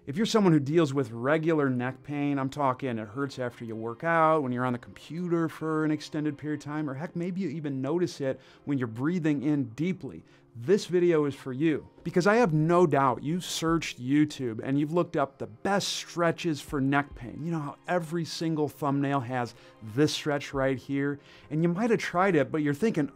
If you're someone who deals with regular neck pain, I'm talking it hurts after you work out, when you're on the computer for an extended period of time, or heck, maybe you even notice it when you're breathing in deeply, this video is for you. Because I have no doubt you've searched YouTube and you've looked up the best stretches for neck pain. You know how every single thumbnail has this stretch right here? And you might have tried it, but you're thinking,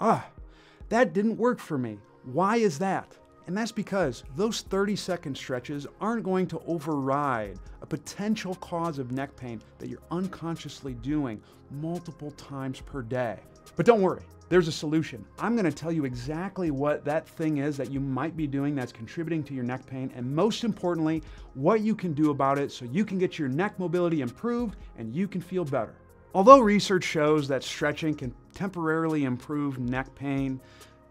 that didn't work for me. Why is that? And that's because those 30-second stretches aren't going to override a potential cause of neck pain that you're unconsciously doing multiple times per day. But don't worry, there's a solution. I'm going to tell you exactly what that thing is that you might be doing that's contributing to your neck pain, and most importantly, what you can do about it so you can get your neck mobility improved and you can feel better. Although research shows that stretching can temporarily improve neck pain,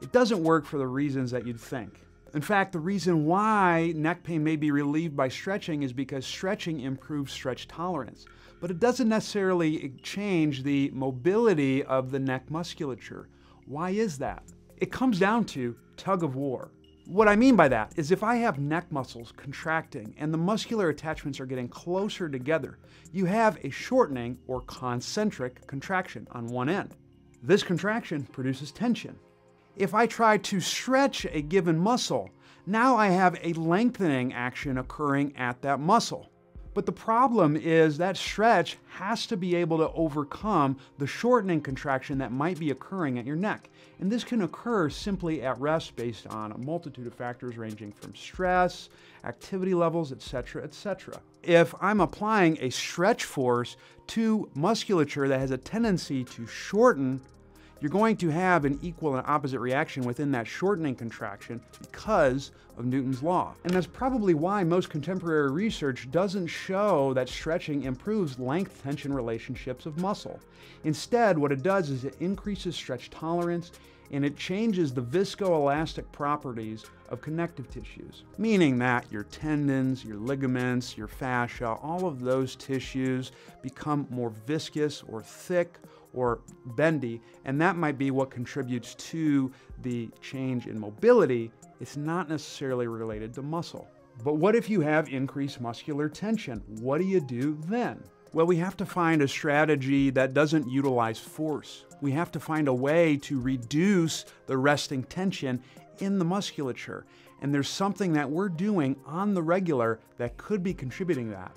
it doesn't work for the reasons that you'd think. In fact, the reason why neck pain may be relieved by stretching is because stretching improves stretch tolerance, but it doesn't necessarily change the mobility of the neck musculature. Why is that? It comes down to tug of war. What I mean by that is if I have neck muscles contracting and the muscular attachments are getting closer together, you have a shortening or concentric contraction on one end. This contraction produces tension. If I try to stretch a given muscle, now I have a lengthening action occurring at that muscle. But the problem is that stretch has to be able to overcome the shortening contraction that might be occurring at your neck. And this can occur simply at rest based on a multitude of factors ranging from stress, activity levels, etc., etc. If I'm applying a stretch force to musculature that has a tendency to shorten, you're going to have an equal and opposite reaction within that shortening contraction because of Newton's law. And that's probably why most contemporary research doesn't show that stretching improves length-tension relationships of muscle. Instead, what it does is it increases stretch tolerance and it changes the viscoelastic properties of connective tissues, meaning that your tendons, your ligaments, your fascia, all of those tissues become more viscous or thick or bendy, and that might be what contributes to the change in mobility. It's not necessarily related to muscle. But what if you have increased muscular tension? What do you do then? Well, we have to find a strategy that doesn't utilize force. We have to find a way to reduce the resting tension in the musculature. And there's something that we're doing on the regular that could be contributing to that.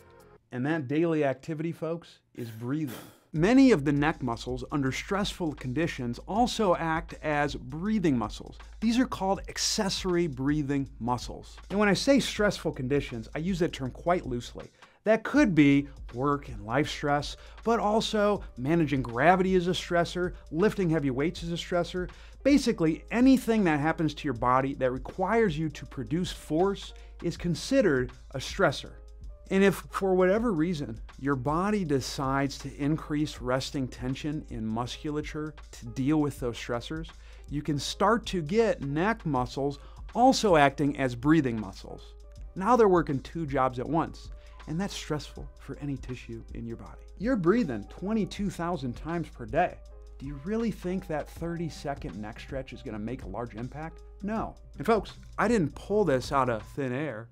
And that daily activity, folks, is breathing. Many of the neck muscles under stressful conditions also act as breathing muscles. These are called accessory breathing muscles. And when I say stressful conditions, I use that term quite loosely. That could be work and life stress, but also managing gravity is a stressor, lifting heavy weights is a stressor. Basically, anything that happens to your body that requires you to produce force is considered a stressor. And if, for whatever reason, your body decides to increase resting tension in musculature to deal with those stressors, you can start to get neck muscles also acting as breathing muscles. Now they're working two jobs at once, and that's stressful for any tissue in your body. You're breathing 22,000 times per day. Do you really think that 30-second neck stretch is going to make a large impact? No. And folks, I didn't pull this out of thin air.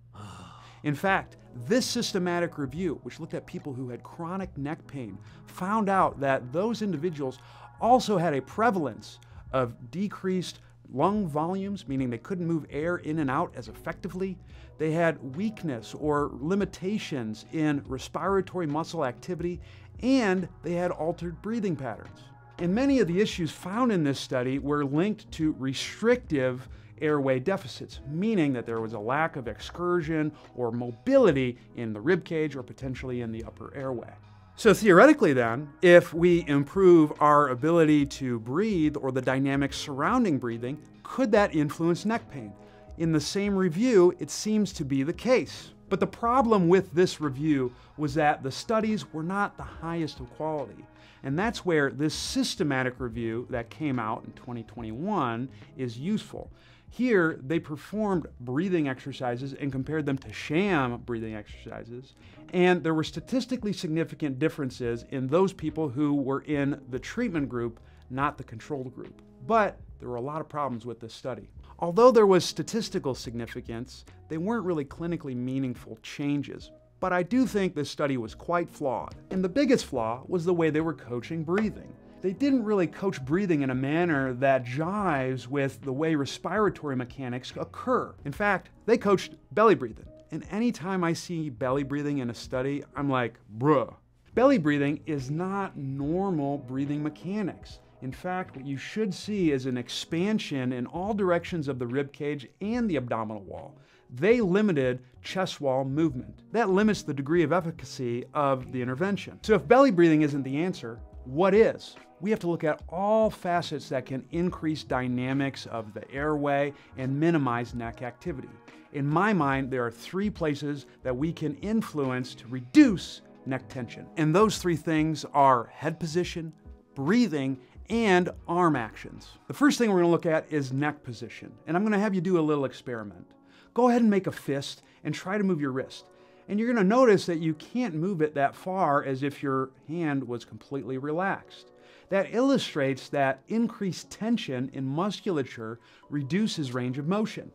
In fact, this systematic review, which looked at people who had chronic neck pain, found out that those individuals also had a prevalence of decreased lung volumes, meaning they couldn't move air in and out as effectively. They had weakness or limitations in respiratory muscle activity, and they had altered breathing patterns. And many of the issues found in this study were linked to restrictive airway deficits, meaning that there was a lack of excursion or mobility in the rib cage or potentially in the upper airway. So theoretically then, if we improve our ability to breathe or the dynamics surrounding breathing, could that influence neck pain? In the same review, it seems to be the case. But the problem with this review was that the studies were not the highest of quality. And that's where this systematic review that came out in 2021 is useful. Here, they performed breathing exercises and compared them to sham breathing exercises, and there were statistically significant differences in those people who were in the treatment group, not the control group. But there were a lot of problems with this study. Although there was statistical significance, they weren't really clinically meaningful changes. But I do think this study was quite flawed. And the biggest flaw was the way they were coaching breathing. They didn't really coach breathing in a manner that jives with the way respiratory mechanics occur. In fact, they coached belly breathing. And anytime I see belly breathing in a study, I'm like, bruh. Belly breathing is not normal breathing mechanics. In fact, what you should see is an expansion in all directions of the rib cage and the abdominal wall. They limited chest wall movement. That limits the degree of efficacy of the intervention. So if belly breathing isn't the answer, what is? We have to look at all facets that can increase dynamics of the airway and minimize neck activity. In my mind, there are 3 places that we can influence to reduce neck tension. And those 3 things are head position, breathing, and arm actions. The first thing we're going to look at is neck position. And I'm going to have you do a little experiment. Go ahead and make a fist and try to move your wrist. And you're going to notice that you can't move it that far as if your hand was completely relaxed. That illustrates that increased tension in musculature reduces range of motion.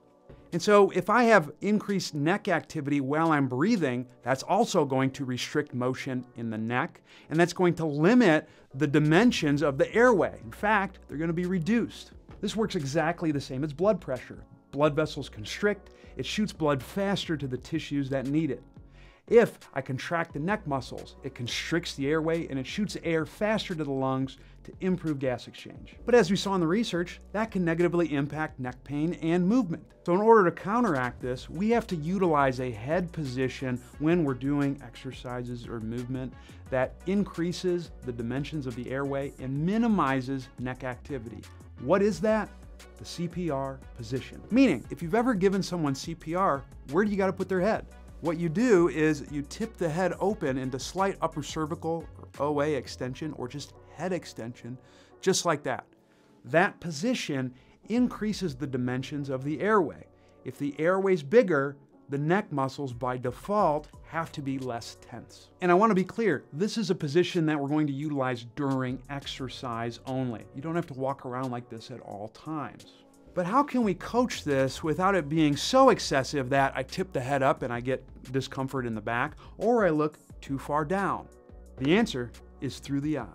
And so if I have increased neck activity while I'm breathing, that's also going to restrict motion in the neck, and that's going to limit the dimensions of the airway. In fact, they're going to be reduced. This works exactly the same as blood pressure. Blood vessels constrict, it shoots blood faster to the tissues that need it. If I contract the neck muscles, it constricts the airway and it shoots air faster to the lungs to improve gas exchange. But as we saw in the research, that can negatively impact neck pain and movement. So in order to counteract this, we have to utilize a head position when we're doing exercises or movement that increases the dimensions of the airway and minimizes neck activity. What is that? The CPR position. Meaning, if you've ever given someone CPR, where do you got to put their head? What you do is you tip the head open into slight upper cervical or OA extension or just head extension, just like that. That position increases the dimensions of the airway. If the airway's bigger, the neck muscles by default have to be less tense. And I want to be clear, this is a position that we're going to utilize during exercise only. You don't have to walk around like this at all times. But how can we coach this without it being so excessive that I tip the head up and I get discomfort in the back, or I look too far down? The answer is through the eyes.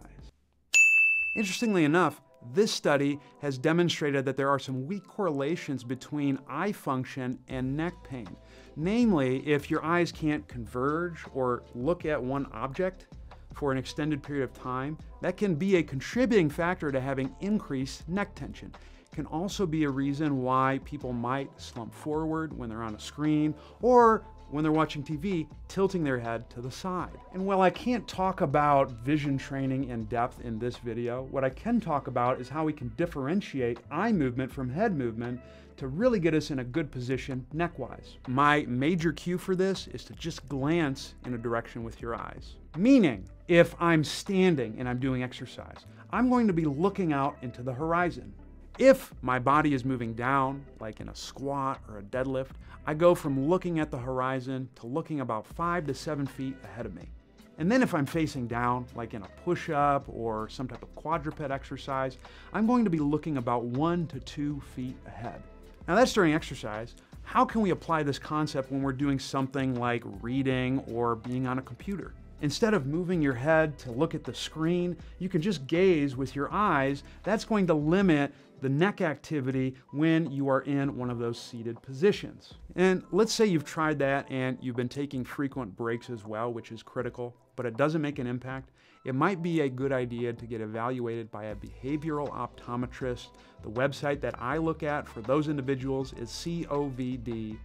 Interestingly enough, this study has demonstrated that there are some weak correlations between eye function and neck pain. Namely, if your eyes can't converge or look at one object for an extended period of time, that can be a contributing factor to having increased neck tension. Can also be a reason why people might slump forward when they're on a screen or when they're watching TV, tilting their head to the side. And while I can't talk about vision training in depth in this video, what I can talk about is how we can differentiate eye movement from head movement to really get us in a good position neck-wise. My major cue for this is to just glance in a direction with your eyes. Meaning, if I'm standing and I'm doing exercise, I'm going to be looking out into the horizon. If my body is moving down, like in a squat or a deadlift, I go from looking at the horizon to looking about 5 to 7 feet ahead of me. And then if I'm facing down, like in a push-up or some type of quadruped exercise, I'm going to be looking about 1 to 2 feet ahead. Now that's during exercise. How can we apply this concept when we're doing something like reading or being on a computer? Instead of moving your head to look at the screen, you can just gaze with your eyes. That's going to limit the neck activity when you are in one of those seated positions. And let's say you've tried that and you've been taking frequent breaks as well, which is critical, but it doesn't make an impact. It might be a good idea to get evaluated by a behavioral optometrist. The website that I look at for those individuals is covd.org.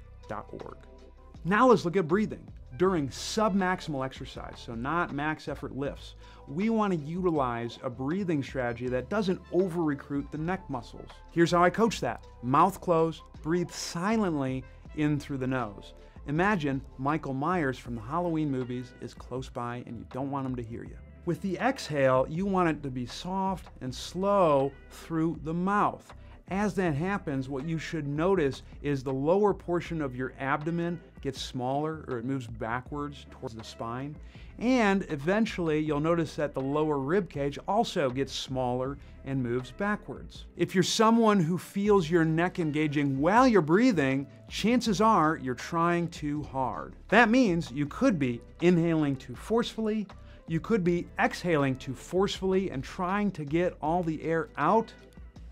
Now let's look at breathing. During submaximal exercise, so not max effort lifts, we want to utilize a breathing strategy that doesn't over-recruit the neck muscles. Here's how I coach that. Mouth closed, breathe silently in through the nose. Imagine Michael Myers from the Halloween movies is close by and you don't want him to hear you. With the exhale, you want it to be soft and slow through the mouth. As that happens, what you should notice is the lower portion of your abdomen gets smaller or it moves backwards towards the spine. And eventually you'll notice that the lower rib cage also gets smaller and moves backwards. If you're someone who feels your neck engaging while you're breathing, chances are you're trying too hard. That means you could be inhaling too forcefully, you could be exhaling too forcefully and trying to get all the air out,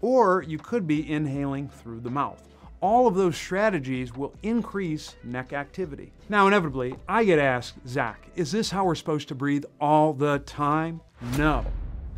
or you could be inhaling through the mouth. All of those strategies will increase neck activity. Now, inevitably, I get asked, Zach, is this how we're supposed to breathe all the time? No.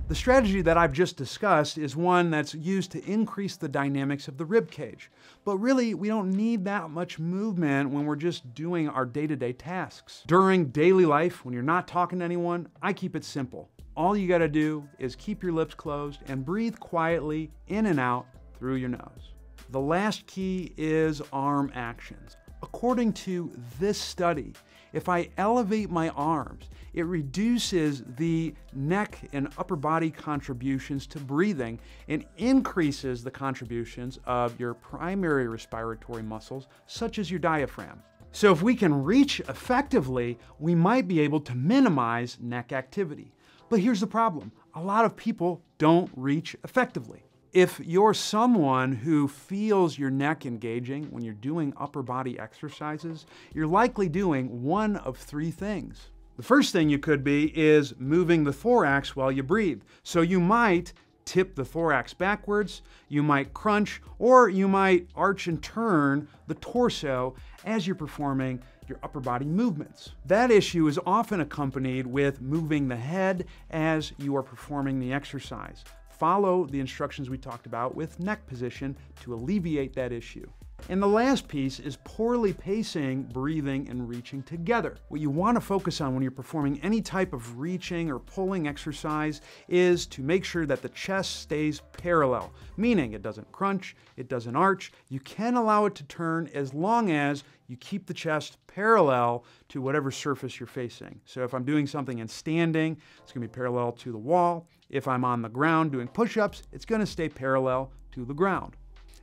The strategy that I've just discussed is one that's used to increase the dynamics of the rib cage. But really, we don't need that much movement when we're just doing our day-to-day tasks. During daily life, when you're not talking to anyone, I keep it simple. All you gotta do is keep your lips closed and breathe quietly in and out through your nose. The last key is arm actions. According to this study, if I elevate my arms, it reduces the neck and upper body contributions to breathing and increases the contributions of your primary respiratory muscles, such as your diaphragm. So if we can reach effectively, we might be able to minimize neck activity. But here's the problem. A lot of people don't reach effectively. If you're someone who feels your neck engaging when you're doing upper body exercises, you're likely doing one of three things. The first thing you could be is moving the thorax while you breathe. So you might tip the thorax backwards, you might crunch, or you might arch and turn the torso as you're performing your upper body movements. That issue is often accompanied with moving the head as you are performing the exercise. Follow the instructions we talked about with neck position to alleviate that issue. And the last piece is poorly pacing breathing and reaching together. What you want to focus on when you're performing any type of reaching or pulling exercise is to make sure that the chest stays parallel, meaning it doesn't crunch, it doesn't arch. You can allow it to turn as long as you keep the chest parallel to whatever surface you're facing. So if I'm doing something and standing, it's going to be parallel to the wall. If I'm on the ground doing push-ups, it's going to stay parallel to the ground.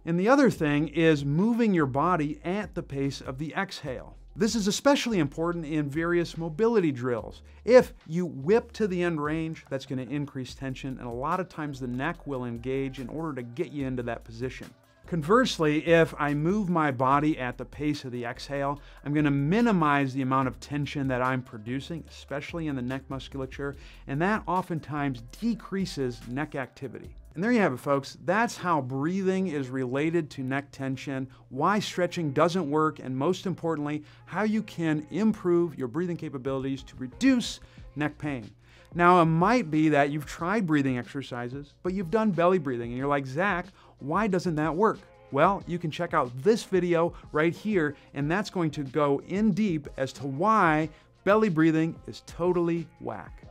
And the other thing is moving your body at the pace of the exhale. This is especially important in various mobility drills. If you whip to the end range, that's going to increase tension, and a lot of times the neck will engage in order to get you into that position. Conversely, if I move my body at the pace of the exhale, I'm going to minimize the amount of tension that I'm producing, especially in the neck musculature, and that oftentimes decreases neck activity. And there you have it, folks. That's how breathing is related to neck tension, why stretching doesn't work, and most importantly, how you can improve your breathing capabilities to reduce neck pain. Now, it might be that you've tried breathing exercises, but you've done belly breathing, and you're like, Zach, why doesn't that work? Well, you can check out this video right here, and that's going to go in deep as to why belly breathing is totally whack.